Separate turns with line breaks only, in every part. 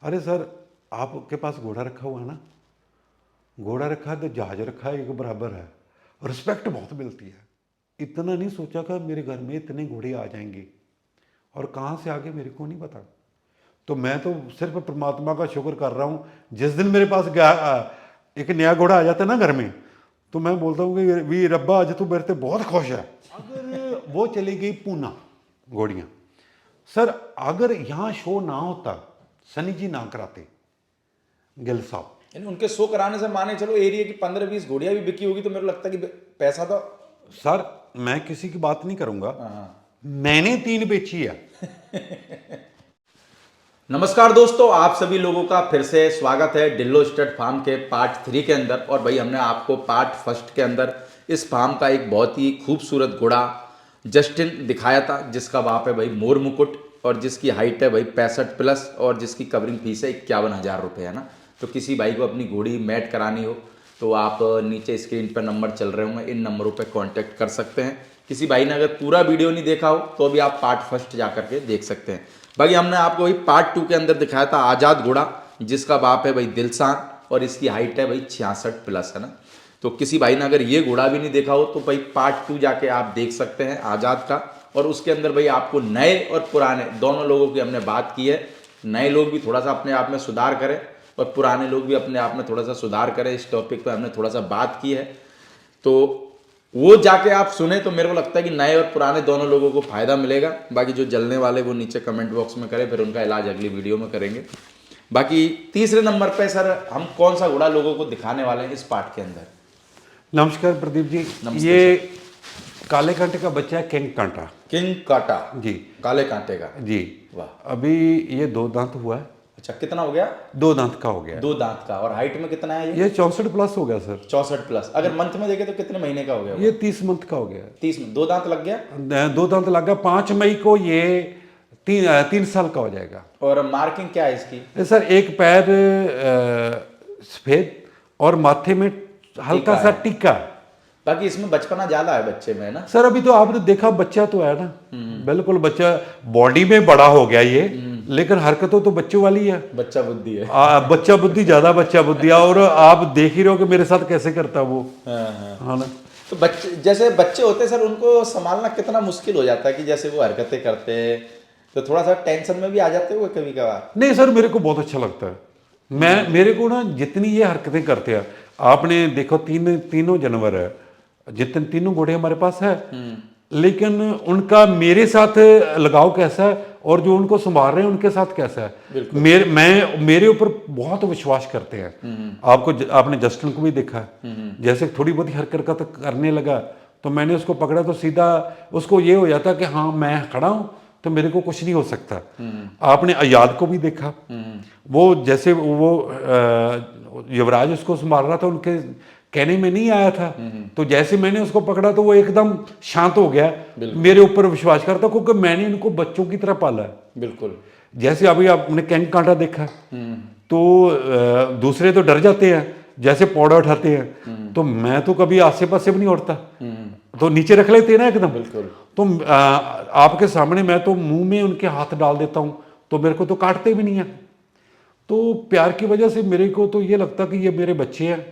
अरे सर, आपके पास घोड़ा रखा हुआ है ना? घोड़ा रखा है तो जहाज रखा है, एक बराबर है। रिस्पेक्ट बहुत मिलती है। इतना नहीं सोचा कि मेरे घर में इतने घोड़े आ जाएंगे और कहाँ से आगे मेरे को नहीं पता। तो मैं तो सिर्फ परमात्मा का शुक्र कर रहा हूँ। जिस दिन मेरे पास एक नया घोड़ा आ जाता है ना घर में, तो मैं बोलता हूँ कि वी रब्बा आज तू मेरे से बहुत खुश है। अगर वो चली गई पूना घोड़ियाँ, सर अगर यहाँ शो ना होता, सनी जी ना कराते, गिल साहब,
यानी उनके शो कराने से माने चलो एरिया की 15-20 घोड़ियां भी बिकी होगी तो मेरे को लगता है कि पैसा तो।
सर मैं किसी की बात नहीं करूंगा,
हाँ।
मैंने 3 बेची है।
नमस्कार दोस्तों, आप सभी लोगों का फिर से स्वागत है डिल्लो स्टड फार्म के पार्ट 3 के अंदर। और भाई हमने आपको पार्ट फर्स्ट के अंदर इस फार्म का एक बहुत ही खूबसूरत घोड़ा जस्टिन दिखाया था, जिसका वहाँ पे भाई मोर मुकुट और जिसकी हाइट है भाई 65 प्लस और जिसकी कवरिंग फीस है 51,000 रुपये, है ना। तो किसी भाई को अपनी घोड़ी मैट करानी हो तो आप नीचे स्क्रीन पर नंबर चल रहे होंगे, इन नंबरों पर कांटेक्ट कर सकते हैं। किसी भाई ने अगर पूरा वीडियो नहीं देखा हो तो भी आप पार्ट फर्स्ट जा करके देख सकते हैं। भाई हमने आपको भाई पार्ट 2 के अंदर दिखाया था आज़ाद घोड़ा, जिसका बाप है भाई दिलसान और इसकी हाइट है भाई 66 प्लस, है ना। तो किसी भाई ने अगर ये घोड़ा भी नहीं देखा हो तो भाई पार्ट 2 जाके आप देख सकते हैं आज़ाद का। और उसके अंदर भाई आपको नए और पुराने दोनों लोगों की हमने बात की है। नए लोग भी थोड़ा सा अपने आप में सुधार करें और पुराने लोग भी अपने आप में थोड़ा सा सुधार करें, इस टॉपिक पर हमने थोड़ा सा बात की है। तो वो जाके आप सुने तो मेरे को लगता है कि नए और पुराने दोनों लोगों को फायदा मिलेगा। बाकी जो जलने वाले वो नीचे कमेंट बॉक्स में करें, फिर उनका इलाज अगली वीडियो में करेंगे। बाकी तीसरे नंबर पे सर हम कौन सा घोड़ा लोगों को दिखाने वाले हैं इस पार्ट के अंदर?
नमस्कार प्रदीप जी।
नमस्ते
ये काले कांटे का बच्चा है, किंग कांटा
किंग काटा
जी।
काले कांटे का
जी।
वाह।
अभी ये 2 दांत हुआ है।
अच्छा, कितना हो गया?
2 दांत का हो गया है।
2 दांत का। और हाइट में कितना है
ये 64 प्लस हो गया सर।
64 प्लस। अगर मंथ में देखे तो कितने महीने का हो गया?
ये 30 मंथ का हो गया है।
30 में 2 दांत लग गया।
2 दांत लगा। 5 मई को ये 3 साल का हो जाएगा।
और मार्किंग क्या है इसकी?
सर एक पैर सफेद और माथे में हल्का सा टीका।
बाकी इसमें बचपना ज्यादा है बच्चे में, है ना।
सर अभी तो आपने देखा बच्चा तो है ना, बिल्कुल बच्चा, बॉडी में बड़ा हो गया ये, लेकिन हरकतों तो बच्चों वाली है।
बच्चा बुद्धि है।
बच्चा बुद्धि, ज्यादा बच्चा बुद्धि। और आप देख ही रहे हो कि मेरे साथ कैसे करता वो। हाँ ना।
तो बच्चे जैसे बच्चे होते हैं सर, उनको संभालना कितना मुश्किल हो जाता है कि जैसे वो हरकतें करते हैं तो थोड़ा सा टेंशन में भी आ जाते हो कभी कभार?
नहीं सर, मेरे को बहुत अच्छा लगता है। मेरे को ना जितनी ये हरकतें करते हैं, आपने देखो तीनों जानवर है, जितने तीनों घोड़े हमारे पास है, लेकिन उनका मेरे साथ लगाव कैसा है और जो उनको संभाल रहे हैं उनके साथ कैसा है, मेरे ऊपर बहुत विश्वास करते हैं। आपने जस्टिन को भी देखा है, जैसे थोड़ी बहुत हरकत करने लगा तो मैंने उसको पकड़ा तो सीधा उसको ये हो जाता कि हाँ मैं खड़ा हूं तो मेरे को कुछ नहीं हो सकता। आपने आजाद को भी देखा, वो जैसे वो युवराज उसको संभाल रहा था, उनके कहने में नहीं आया था, तो जैसे मैंने उसको पकड़ा तो वो एकदम शांत हो गया, मेरे ऊपर विश्वास करता, क्योंकि मैंने इनको बच्चों की तरह पाला है।
बिल्कुल।
जैसे अभी आपने किंग कांटा देखा तो दूसरे तो डर जाते हैं जैसे पौड़ा उठाते हैं, तो मैं तो कभी आसे पासे भी नहीं उठता, तो नीचे रख लेते हैं ना एकदम।
बिल्कुल।
तो आपके सामने मैं तो मुंह में उनके हाथ डाल देता हूं तो मेरे को तो काटते भी नहीं है। तो प्यार की वजह से मेरे को तो ये लगता कि ये मेरे बच्चे हैं,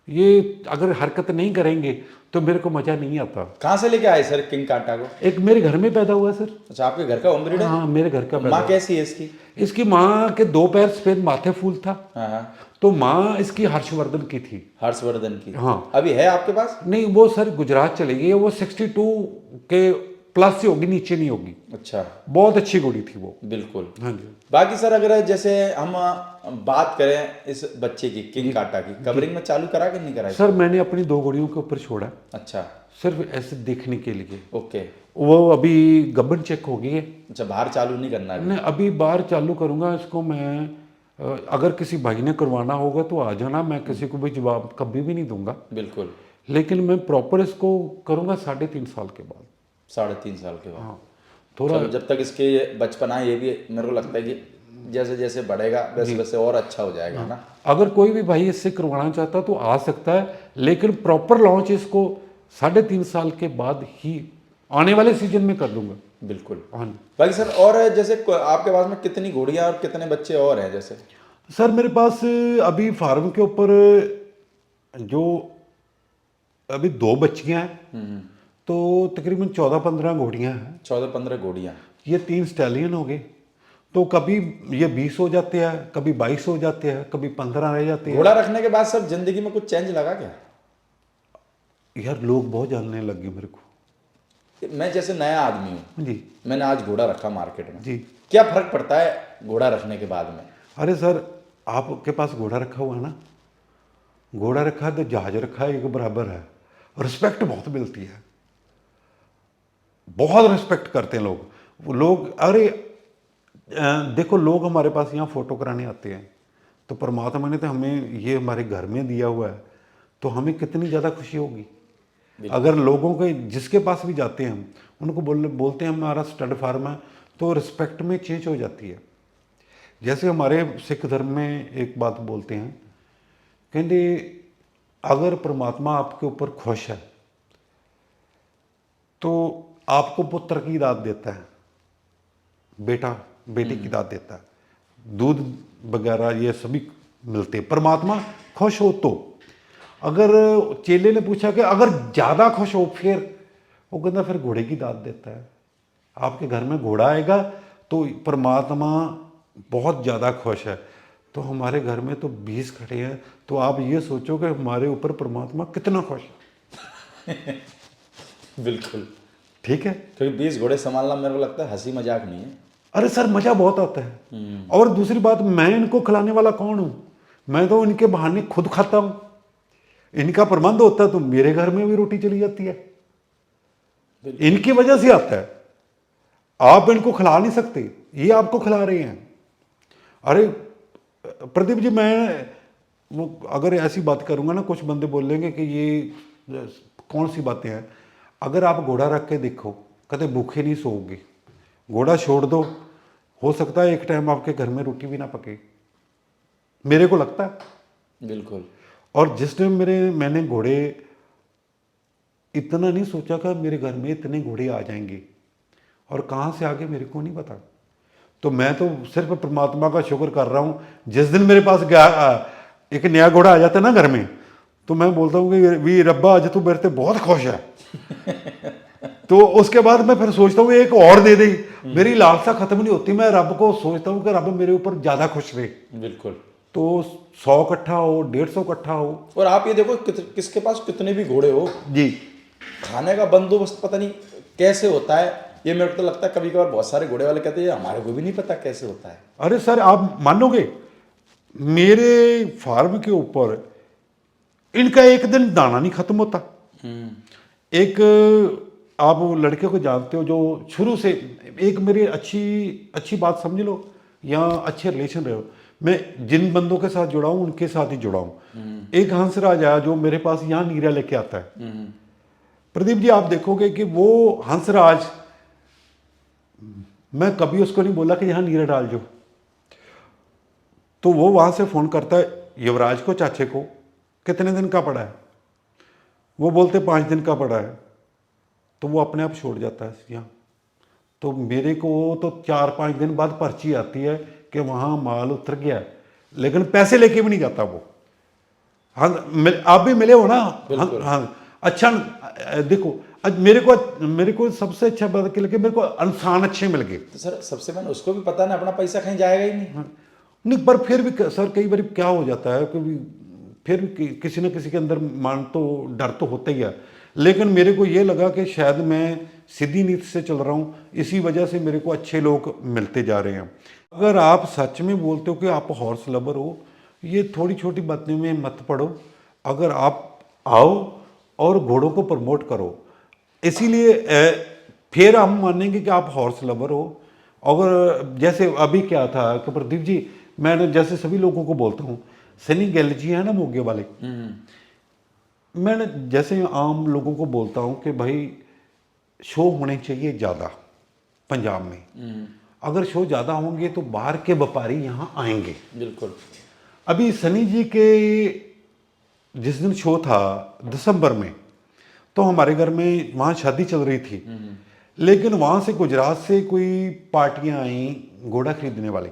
ये अगर हरकत नहीं करेंगे तो मेरे को मजा नहीं आता।
कहाँ से लेके आए सर किंग काटा को?
एक मेरे घर में पैदा हुआ सर।
अच्छा, आपके घर का होम ब्रीड है?
हाँ मेरे घर का पैदा।
माँ कैसी है इसकी?
इसकी माँ के 2 पैर सफेद, माथे फूल था।
हाँ।
तो माँ इसकी हर्षवर्धन की थी।
हर्षवर्धन की?
हाँ।
अभी है आपके पास?
नहीं, वो सर गुजरात चली गई है, वो 62 के प्लस से होगी, नीचे नहीं होगी।
अच्छा।
बहुत अच्छी घोड़ी थी वो।
बिल्कुल।
हाँ जी।
बाकी सर अगर जैसे हम बात करें इस बच्चे की, किंग काटा की, कवरिंग में चालू करा कि नहीं करा?
सर मैंने अपनी 2 घोड़ियों के ऊपर छोड़ा।
अच्छा।
सिर्फ ऐसे देखने के लिए।
ओके।
वो अभी गब्बन चेक हो गई है।
अच्छा, बाहर चालू नहीं करना है?
नहीं, अभी बाहर चालू करूंगा इसको मैं। अगर किसी भाई ने करवाना होगा तो आ जाना, मैं किसी को भी जवाब कभी भी नहीं दूंगा।
बिल्कुल।
लेकिन मैं प्रॉपर इसको करूंगा 3.5 साल के बाद।
3.5 साल के बाद?
हाँ थोड़ा।
जब तक इसके बचपन आए, ये भी मेरे को लगता है कि जैसे जैसे बढ़ेगा वैसे वैसे और अच्छा हो जाएगा। हाँ। ना।
अगर कोई भी भाई इससे करवाना चाहता तो आ सकता है, लेकिन प्रॉपर लॉन्च इसको 3.5 साल के बाद ही आने वाले सीजन में कर दूंगा।
बिल्कुल।
हाँ
बाकी सर, और जैसे आपके पास में कितनी घोड़ियां और कितने बच्चे और हैं जैसे?
सर मेरे पास अभी फार्म के ऊपर जो अभी 2 बच्चियां हैं, तो तकरीबन 14-15 घोड़ियां हैं।
14-15 घोड़ियां।
ये 3 स्टैलियन हो गए, तो कभी ये 20 हो जाते हैं, कभी 22 हो जाते हैं, कभी 15 रह जाते हैं।
घोड़ा रखने के बाद सर जिंदगी में कुछ चेंज लगा क्या?
यार लोग बहुत जानने लग गए मेरे को।
मैं जैसे नया आदमी हूँ,
जी
मैंने आज घोड़ा रखा मार्केट में,
जी।
क्या फर्क पड़ता है घोड़ा रखने के बाद में?
अरे सर, आपके पास घोड़ा रखा हुआ है ना, घोड़ा रखा है तो जहाज रखा है, एक बराबर है। रिस्पेक्ट बहुत मिलती है, बहुत रिस्पेक्ट करते हैं लोग। वो लोग, अरे देखो, लोग हमारे पास यहाँ फोटो कराने आते हैं, तो परमात्मा ने तो हमें ये हमारे घर में दिया हुआ है, तो हमें कितनी ज़्यादा खुशी होगी अगर लोगों के जिसके पास भी जाते हैं हम उनको बोलते हैं हमारा स्टड फार्म है, तो रिस्पेक्ट में चेंज हो जाती है। जैसे हमारे सिख धर्म में एक बात बोलते हैं, कहते अगर परमात्मा आपके ऊपर खुश है तो आपको पुत्र की दात देता है, बेटा बेटी की दात देता है, दूध वगैरह ये सभी मिलते हैं। परमात्मा खुश हो तो, अगर चेले ने पूछा कि अगर ज़्यादा खुश हो फिर, वो कहता फिर घोड़े की दात देता है। आपके घर में घोड़ा आएगा तो परमात्मा बहुत ज़्यादा खुश है। तो हमारे घर में तो 20 खड़े हैं, तो आप ये सोचो कि हमारे ऊपर परमात्मा कितना खुश है।
बिल्कुल
ठीक है,
क्योंकि 20 घोड़े संभालना मेरे को लगता है हंसी मजाक नहीं है।
अरे सर मज़ा बहुत आता है। और दूसरी बात, मैं इनको खिलाने वाला कौन हूँ? मैं तो इनके बहाने खुद खाता हूँ। इनका प्रबंध होता है तो मेरे घर में भी रोटी चली जाती है, इनकी वजह से आता है। आप इनको खिला नहीं सकते, ये आपको खिला रहे हैं। अरे प्रदीप जी, मैं वो अगर ऐसी बात करूंगा ना, कुछ बंदे बोलेंगे कि ये कौन सी बातें हैं। अगर आप घोड़ा रख के देखो, कभी भूखे नहीं सोओगे। घोड़ा छोड़ दो, हो सकता है एक टाइम आपके घर में रोटी भी ना पके, मेरे को लगता है।
बिल्कुल।
और जिस टाइम मैंने घोड़े, इतना नहीं सोचा कि मेरे घर में इतने घोड़े आ जाएंगे, और कहाँ से आगे मेरे को नहीं पता। तो मैं तो सिर्फ परमात्मा का शुक्र कर रहा हूँ। जिस दिन मेरे पास एक नया घोड़ा आ जाता है ना घर में, तो मैं बोलता हूँ कि वी रब्बा आज तू मेरे से बहुत खुश है। तो उसके बाद मैं फिर सोचता हूँ एक और दे दे। मेरी लालसा खत्म नहीं होती, मैं रब को सोचता हूँ कि रब मेरे ऊपर ज़्यादा खुश रहे।
बिल्कुल।
तो 100 इकट्ठा हो, 150 इकट्ठा हो।
और आप ये देखो किसके पास कितने भी घोड़े हो
जी,
खाने का बंदोबस्त पता नहीं कैसे होता है। ये मेरे को तो लगता है कभी कभार बहुत सारे घोड़े वाले कहते हैं हमारे को भी नहीं पता कैसे होता है।
अरे सर आप मानोगे, मेरे फार्म के ऊपर इनका एक दिन दाना नहीं खत्म होता। एक आप लड़के को जानते हो जो शुरू से, एक मेरी अच्छी बात समझ लो या अच्छे रिलेशन रहे हो, मैं जिन बंदों के साथ जुड़ा हूं उनके साथ ही जुड़ा हूं। एक हंसराज आया जो मेरे पास यहाँ नीरा लेके आता है। प्रदीप जी, आप देखोगे कि वो हंसराज, मैं कभी उसको नहीं बोला कि यहाँ नीरा डाल जो, तो वो वहां से फोन करता है युवराज को, चाचे को, कितने दिन का पड़ा है? वो बोलते 5 दिन का पड़ा है, तो वो अपने आप छोड़ जाता है यहाँ। तो मेरे को तो 4-5 दिन बाद पर्ची आती है कि वहाँ माल उतर गया है, लेकिन पैसे लेके भी नहीं जाता वो। हाँ, आप भी मिले हो ना? हाँ हाँ। अच्छा देखो, आज मेरे को सबसे अच्छा बात क्या लगी, मेरे को इंसान अच्छे मिल गए।
तो सर सबसे मैंने उसको भी पता ना अपना पैसा कहीं जाएगा ही नहीं।
नहीं, पर फिर भी सर कई बार क्या हो जाता है कि फिर भी किसी न किसी के अंदर मान तो डर तो होता ही है। लेकिन मेरे को ये लगा कि शायद मैं सीधी नीति से चल रहा हूँ, इसी वजह से मेरे को अच्छे लोग मिलते जा रहे हैं। अगर आप सच में बोलते हो कि आप हॉर्स लवर हो, ये थोड़ी छोटी बातों में मत पड़ो। अगर आप आओ और घोड़ों को प्रमोट करो, इसीलिए फिर हम मानेंगे कि आप हॉर्स लवर हो। अगर जैसे अभी क्या था कि प्रदीप जी, मैंने जैसे सभी लोगों को बोलता हूँ, सनी गिल जी है ना मोगे वाले, मैंने जैसे आम लोगों को बोलता हूँ कि भाई शो होने चाहिए ज़्यादा पंजाब में। अगर शो ज़्यादा होंगे तो बाहर के व्यापारी यहाँ आएंगे।
बिल्कुल।
अभी सनी जी के जिस दिन शो था दिसंबर में, तो हमारे घर में वहाँ शादी चल रही थी, लेकिन वहाँ से गुजरात से कोई पार्टियां आई घोड़ा खरीदने वाली।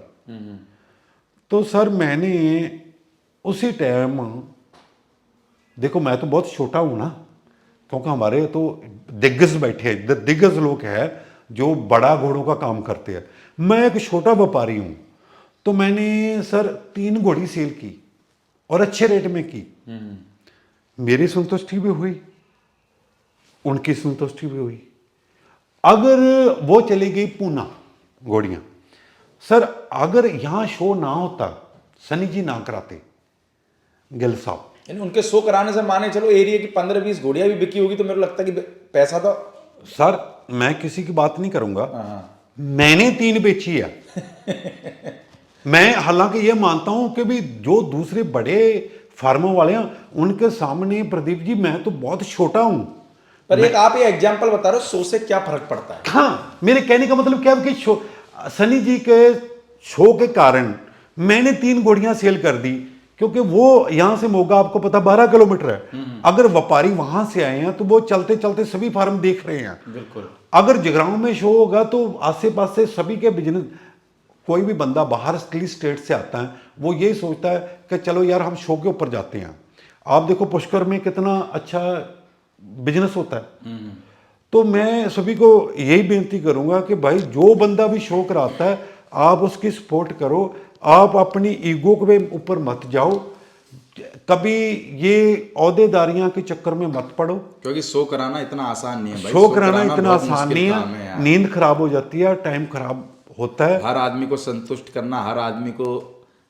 तो सर मैंने उसी टाइम, देखो मैं तो बहुत छोटा हूँ ना, क्योंकि हमारे तो दिग्गज बैठे हैं, दिग्गज लोग हैं जो बड़ा घोड़ों का काम करते हैं, मैं एक छोटा व्यापारी हूँ। तो मैंने सर 3 घोड़ी सेल की और अच्छे रेट में की। मेरी संतुष्टि भी हुई, उनकी संतुष्टि भी हुई। अगर वो चली गई पूना घोड़ियां, सर अगर यहां शो ना होता, सनी जी ना कराते गिल साहब,
यानी उनके शो कराने से माने चलो एरिया की 15-20 घोड़ियां भी बिकी होगी, तो मेरे को लगता है कि पैसा तो।
सर मैं किसी की बात नहीं करूंगा,
हाँ।
मैंने 3 बेची है। मैं हालांकि ये मानता हूं कि भी जो दूसरे बड़े फार्मों वाले हैं उनके सामने प्रदीप जी मैं तो बहुत छोटा हूं।
पर एक आप ये एग्जांपल बता रहे हो, शो से क्या फर्क पड़ता है?
हाँ, मेरे कहने का मतलब क्या है कि सनी जी के शो के कारण मैंने 3 घोड़ियां सेल कर दी, क्योंकि वो यहां से मोगा आपको पता 12 किलोमीटर है। अगर व्यापारी वहां से आए हैं तो वो चलते चलते सभी फार्म देख रहे हैं।
बिल्कुल।
अगर जगरांव में शो होगा तो आसे पास से सभी के बिजनेस, कोई भी बंदा बाहर की स्टेट से आता है वो यही सोचता है कि चलो यार हम शो के ऊपर जाते हैं। आप देखो पुष्कर में कितना अच्छा बिजनेस होता है। तो मैं सभी को यही बेनती करूंगा कि भाई जो बंदा भी शो कराता है आप उसकी सपोर्ट करो, आप अपनी ईगो के ऊपर मत जाओ, कभी ये औहदेदारियां के चक्कर में मत पड़ो,
क्योंकि शो कराना इतना आसान नहीं है भाई।
शो कराना इतना
बहुत
आसान
मुश्किल
नहीं
काम है यार।
है, नींद खराब हो जाती है, टाइम खराब होता है।
हर आदमी को संतुष्ट करना, हर आदमी को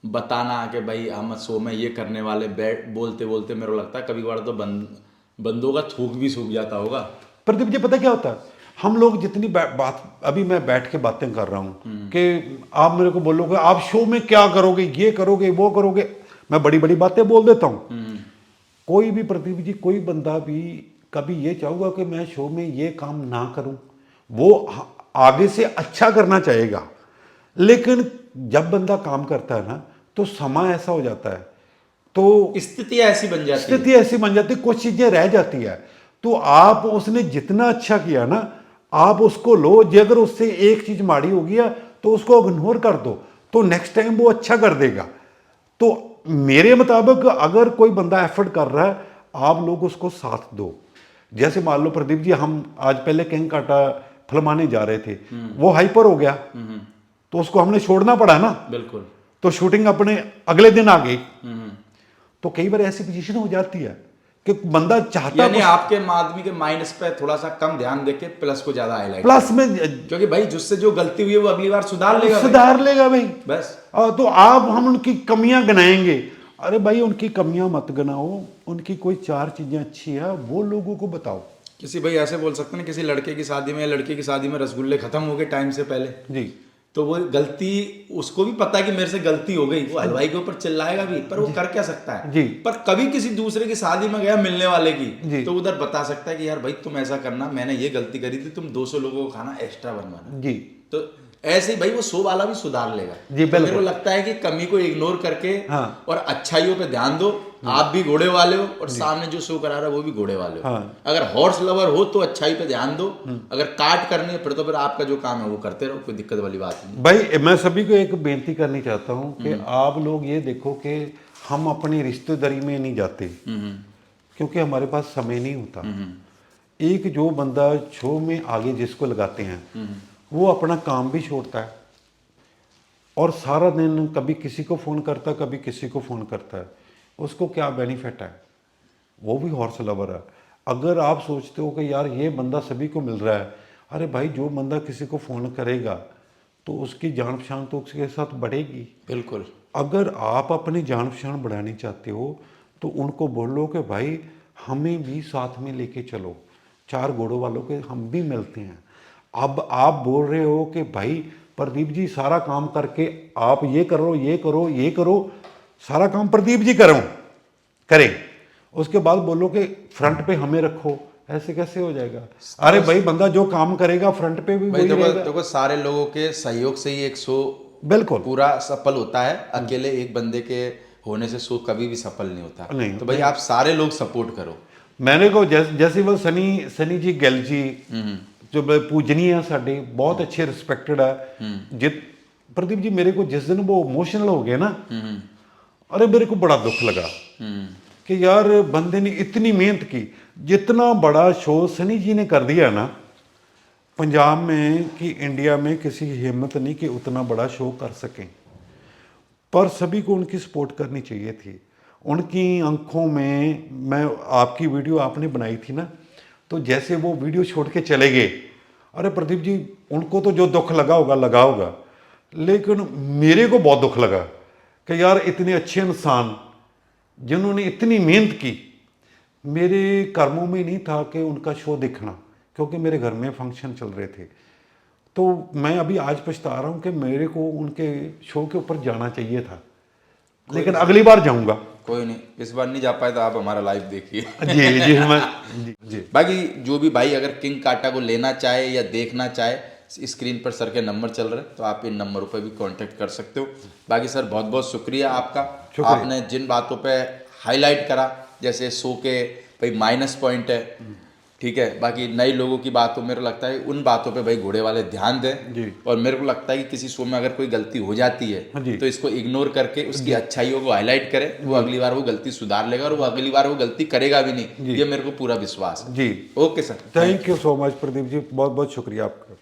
बताना कि भाई हम शो में ये करने वाले, बैठ बोलते बोलते मेरे को लगता है कभी कभार तो बंदों का थूक भी सूख जाता होगा।
प्रदीप जी पता क्या होता है, हम लोग जितनी बात, अभी मैं बैठ के बातें कर रहा हूँ कि आप मेरे को बोलोगे आप शो में क्या करोगे, ये करोगे वो करोगे, मैं बड़ी बड़ी बातें बोल देता हूँ। कोई भी प्रदीप जी, कोई बंदा भी कभी ये चाहूगा कि मैं शो में ये काम ना करूं, वो आगे से अच्छा करना चाहेगा, लेकिन जब बंदा काम करता है ना तो समय ऐसा हो जाता है, तो
स्थितियां ऐसी बन जाती है,
स्थिति ऐसी बन जाती है, कुछ चीजें रह जाती है। तो आप उसने जितना अच्छा किया ना आप उसको लो, जे अगर उससे एक चीज माड़ी होगी तो उसको इग्नोर कर दो, तो नेक्स्ट टाइम वो अच्छा कर देगा। तो मेरे मुताबिक अगर कोई बंदा एफर्ट कर रहा है आप लोग उसको साथ दो। जैसे मान लो प्रदीप जी हम आज पहले कैंग काटा फिल्माने जा रहे थे, वो हाइपर हो गया तो उसको हमने छोड़ना पड़ा ना।
बिल्कुल।
तो शूटिंग अपने अगले दिन आ गई। तो कई बार ऐसी पोजीशन हो जाती है कि बंदा चाहता,
यानी आपके आदमी के माइनस पे थोड़ा सा कम ध्यान देके प्लस को ज्यादा हाईलाइट,
प्लस में,
क्योंकि भाई जिससे जो गलती हुई है वो अगली बार सुधार लेगा
भाई
बस।
तो आप हम उनकी कमियां गिनाएंगे, अरे भाई उनकी कमियां मत गिनाओ, उनकी कोई 4 चीजें अच्छी है वो लोगों को बताओ।
किसी भाई ऐसे बोल सकते हैं, किसी लड़के की शादी में या लड़की की शादी में रसगुल्ले खत्म हो गए टाइम से पहले
जी,
तो वो गलती, उसको भी पता है कि मेरे से गलती हो गई, वो हलवाई के ऊपर चिल्लाएगा भी, पर वो कर क्या सकता है
जी।
पर कभी किसी दूसरे की शादी में गया मिलने वाले
जी।
की, तो उधर बता सकता है कि यार भाई तुम ऐसा करना, मैंने ये गलती करी थी, तुम 200 लोगों को खाना एक्स्ट्रा बनवाना
जी।
तो ऐसे ही भाई वो शो वाला भी सुधार लेगा।
जी,
तो मेरे को लगता है कि कमी को इग्नोर करके
हाँ।
और अच्छाइयों पे ध्यान दो। आप भी घोड़े वाले हो और सामने जो शो करा रहा है वो भी घोड़े वाले हो।
हाँ।
अगर हॉर्स लवर हो तो अच्छाई पे ध्यान दो, अगर काट करनी है फिर तो फिर आपका जो काम है वो करते रहो, कोई दिक्कत वाली बात नहीं।
भाई मैं सभी को एक बेनती करनी चाहता हूँ कि आप लोग ये देखो कि हम अपनी रिश्तेदारी में नहीं जाते क्योंकि हमारे पास समय नहीं होता। एक जो बंदा शो में आगे जिसको लगाते हैं वो अपना काम भी छोड़ता है और सारा दिन कभी किसी को फ़ोन करता है कभी किसी को फ़ोन करता है, उसको क्या बेनिफिट है? वो भी हॉर्स लवर है। अगर आप सोचते हो कि यार ये बंदा सभी को मिल रहा है, अरे भाई जो बंदा किसी को फ़ोन करेगा तो उसकी जान पहचान तो उसके साथ बढ़ेगी।
बिल्कुल।
अगर आप अपनी जान पहचान बढ़ानी चाहते हो तो उनको बोलो कि भाई हमें भी साथ में लेके चलो, 4 घोड़ों वालों के हम भी मिलते हैं। अब आप बोल रहे हो कि भाई प्रदीप जी सारा काम करके आप ये करो ये करो ये करो, सारा काम प्रदीप जी करें, उसके बाद बोलो कि फ्रंट पे हमें रखो, ऐसे कैसे हो जाएगा? अरे भाई बंदा जो काम करेगा फ्रंट पे भी वही रहेगा।
देखो सारे लोगों के सहयोग से ही एक शो
बिल्कुल
पूरा सफल होता है, अकेले एक बंदे के होने से शो कभी भी सफल नहीं होता।
नहीं,
तो भाई आप सारे लोग सपोर्ट करो।
मैंने को जैसे वो सनी जी ਗਿੱਲ जी जो पूजनीय है साडे, बहुत अच्छे रिस्पेक्टेड है। जित प्रदीप जी मेरे को जिस दिन वो इमोशनल हो गए ना, अरे मेरे को बड़ा दुख लगा कि यार बंदे ने इतनी मेहनत की, जितना बड़ा शो सनी जी ने कर दिया ना पंजाब में, कि इंडिया में किसी की हिम्मत नहीं कि उतना बड़ा शो कर सकें। पर सभी को उनकी सपोर्ट करनी चाहिए थी। उनकी आंखों में, मैं आपकी वीडियो आपने बनाई थी ना, तो जैसे वो वीडियो छोड़ के चले गए, अरे प्रदीप जी उनको तो जो दुख लगा होगा, लेकिन मेरे को बहुत दुख लगा कि यार इतने अच्छे इंसान जिन्होंने इतनी मेहनत की, मेरे कर्मों में नहीं था कि उनका शो देखना, क्योंकि मेरे घर में फंक्शन चल रहे थे। तो मैं अभी आज पछता रहा हूँ कि मेरे को उनके शो के ऊपर जाना चाहिए था, लेकिन अगली बार जाऊंगा।
कोई नहीं, इस बार नहीं जा पाए तो आप हमारा लाइव देखिए।
जी मैं जी।
बाकी जो भी भाई अगर किंग काटा को लेना चाहे या देखना चाहे, स्क्रीन पर सर के नंबर चल रहे हैं, तो आप इन नंबरों पर भी कांटेक्ट कर सकते हो। बाकी सर बहुत बहुत शुक्रिया आपका, आपने जिन बातों पे हाईलाइट करा, जैसे शो के भाई माइनस पॉइंट है, ठीक है, बाकी नए लोगों की बातों, मेरे को लगता है उन बातों पे भाई घोड़े वाले ध्यान दें
जी।
और मेरे को लगता है कि किसी शो में अगर कोई गलती हो जाती है
जी।
तो इसको इग्नोर करके उसकी अच्छाइयों को हाईलाइट करे, वो अगली बार वो गलती सुधार लेगा और वो अगली बार वो गलती करेगा भी नहीं, ये मेरे को पूरा विश्वास है
जी।
Okay sir,
thank you so much Pradeep ji, बहुत बहुत शुक्रिया आपका।